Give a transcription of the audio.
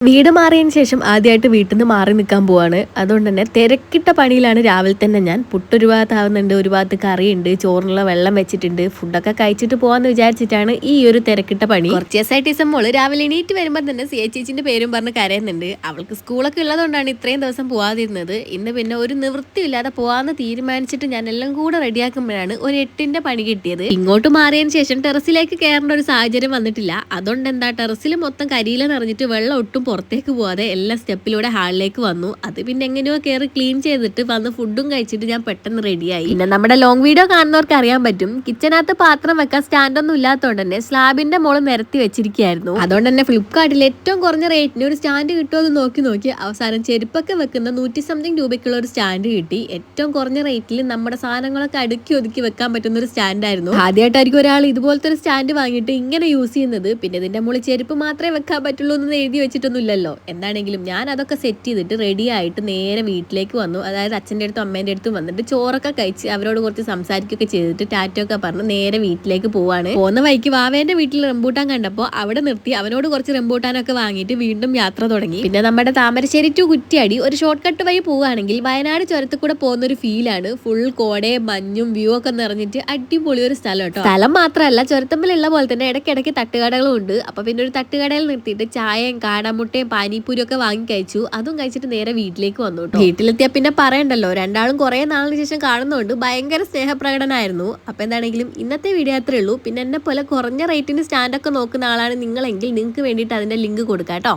വീട് മാറിയതിന് ശേഷം ആദ്യമായിട്ട് വീട്ടിൽ നിന്ന് മാറി നിൽക്കാൻ പോവാണ്. അതുകൊണ്ട് തന്നെ തിരക്കിട്ട പണിയിലാണ് രാവിലെ തന്നെ ഞാൻ. പുട്ടൊരു ഭാഗത്താവുന്നുണ്ട്, ഒരു ഭാഗത്ത് കറിയുണ്ട്, ചോറിനുള്ള വെള്ളം വെച്ചിട്ടുണ്ട്. ഫുഡൊക്കെ കഴിച്ചിട്ട് പോകാമെന്ന് വിചാരിച്ചിട്ടാണ് ഈ ഒരു തിരക്കിട്ട പണി. കുറച്ച് ദിവസമായിട്ട് മോള് രാവിലെ എണീറ്റ് വരുമ്പോൾ തന്നെ സി എ ചേച്ചിന്റെ പേരും പറഞ്ഞ് കരയുന്നുണ്ട്. അവൾക്ക് സ്കൂളൊക്കെ ഉള്ളതുകൊണ്ടാണ് ഇത്രയും ദിവസം പോവാതിരുന്നത്. ഇന്ന് പിന്നെ ഒരു നിവൃത്തിയില്ലാതെ പോവാന്ന് തീരുമാനിച്ചിട്ട് ഞാൻ എല്ലാം കൂടെ റെഡിയാക്കുമ്പോഴാണ് ഒരു 8ന്റെ പണി കിട്ടിയത്. ഇങ്ങോട്ട് മാറിയതിന് ശേഷം ടെറസിലേക്ക് കയറേണ്ട ഒരു സാഹചര്യം വന്നിട്ടില്ല. അതുകൊണ്ട് എന്താ, ടെറസിൽ മൊത്തം കരിയില നിറഞ്ഞിട്ട് വെള്ളം ഒട്ടും പുറത്തേക്ക് പോവാതെ എല്ലാ സ്റ്റെപ്പിലൂടെ ഹാളിലേക്ക് വന്നു. അത് പിന്നെ എങ്ങനെയോ കയറി ക്ലീൻ ചെയ്തിട്ട് വന്ന് ഫുഡും കഴിച്ചിട്ട് ഞാൻ പെട്ടെന്ന് റെഡിയായി. പിന്നെ നമ്മുടെ ലോങ് വീഡിയോ കാണുന്നവർക്ക് അറിയാൻ പറ്റും, കിച്ചനകത്ത് പാത്രം വെക്കാൻ സ്റ്റാൻഡൊന്നും ഇല്ലാത്തതുകൊണ്ട് തന്നെ സ്ലാബിന്റെ മോള് നിരത്തി വെച്ചിരിക്കുകയായിരുന്നു. അതുകൊണ്ട് തന്നെ ഫ്ലിപ്കാർട്ടിൽ ഏറ്റവും കുറഞ്ഞ റേറ്റിന് ഒരു സ്റ്റാൻഡ് കിട്ടുമെന്ന് നോക്കി അവസാനം ചെരുപ്പൊക്കെ വെക്കുന്ന 100 സംതിങ് രൂപയ്ക്കുള്ള ഒരു സ്റ്റാൻഡ് കിട്ടി. ഏറ്റവും കുറഞ്ഞ റേറ്റിൽ നമ്മുടെ സാധനങ്ങളൊക്കെ അടുക്കി ഒതുക്കി വെക്കാൻ പറ്റുന്ന ഒരു സ്റ്റാൻഡായിരുന്നു. ആദ്യമായിട്ടായിരിക്കും ഒരാൾ ഇതുപോലത്തെ ഒരു സ്റ്റാൻഡ് വാങ്ങിയിട്ട് ഇങ്ങനെ യൂസ് ചെയ്യുന്നത്. പിന്നെ ഇതിന്റെ മുകളിൽ ചെരുപ്പ് മാത്രമേ വെക്കാൻ പറ്റുള്ളൂ എന്ന് എഴുതി വെച്ചിട്ടൊന്നും ഇല്ലല്ലോ. എന്താണെങ്കിലും ഞാൻ അതൊക്കെ സെറ്റ് ചെയ്തിട്ട് റെഡി ആയിട്ട് നേരെ വീട്ടിലേക്ക് വന്നു. അതായത് അച്ഛൻ്റെ അടുത്തും അമ്മേൻ്റെ അടുത്തും വന്നിട്ട് ചോറൊക്കെ കഴിച്ച് അവരോട് കുറച്ച് സംസാരിക്കുകയൊക്കെ ചെയ്തിട്ട് ടാറ്റൊക്കെ പറഞ്ഞ് നേരെ വീട്ടിലേക്ക് പോവാണ്. പോകുന്ന വഴിക്ക് വാവേന്റെ വീട്ടിൽ റംബൂട്ടാൻ കണ്ടപ്പോൾ അവിടെ നിർത്തി അവനോട് കുറച്ച് റംബൂട്ടാനൊക്കെ വാങ്ങിയിട്ട് വീണ്ടും യാത്ര തുടങ്ങി. പിന്നെ നമ്മുടെ താമരശ്ശേരി ടു കുറ്റ്യാടി ഒരു ഷോർട്ട് കട്ട് വഴി പോവുകയാണെങ്കിൽ വയനാട് ചുരത്തിൽ കൂടെ പോകുന്ന ഒരു ഫീലാണ്. ഫുൾ കോടയും മഞ്ഞും വ്യൂ ഒക്കെ നിറഞ്ഞിട്ട് അടിപൊളി ഒരു സ്ഥലം കേട്ടോ. സ്ഥലം മാത്രമല്ല, ചുരത്തമ്പിലുള്ള പോലെ തന്നെ ഇടയ്ക്കിടയ്ക്ക് തട്ടുകടകളും ഉണ്ട്. അപ്പൊ പിന്നെ ഒരു തട്ടുകടയിൽ നിർത്തിയിട്ട് ചായയും കാടാമുട്ടയും പാനിപ്പൂരിയും ഒക്കെ വാങ്ങി കഴിച്ചു. അതും കഴിച്ചിട്ട് നേരെ വീട്ടിലേക്ക് വന്നു കേട്ടോ. വീട്ടിലെത്തിയാ പിന്നെ പറയണ്ടല്ലോ, രണ്ടാളും കുറെ നാളിന് ശേഷം കാണുന്നതുകൊണ്ട് ഭയങ്കര സ്നേഹപ്രകടനായിരുന്നു. അപ്പൊ എന്താണെങ്കിലും ഇന്നത്തെ വീഡിയോ അത്രേ ഉള്ളൂ. പിന്നെ എന്നെ പോലെ കുറഞ്ഞ റേറ്റിന് സ്റ്റാൻഡൊക്കെ നോക്കുന്ന ആളാണ് നിങ്ങളെങ്കിൽ നിങ്ങൾക്ക് വേണ്ടിയിട്ട് അതിന്റെ ലിങ്ക് കൊടുക്കാം കേട്ടോ.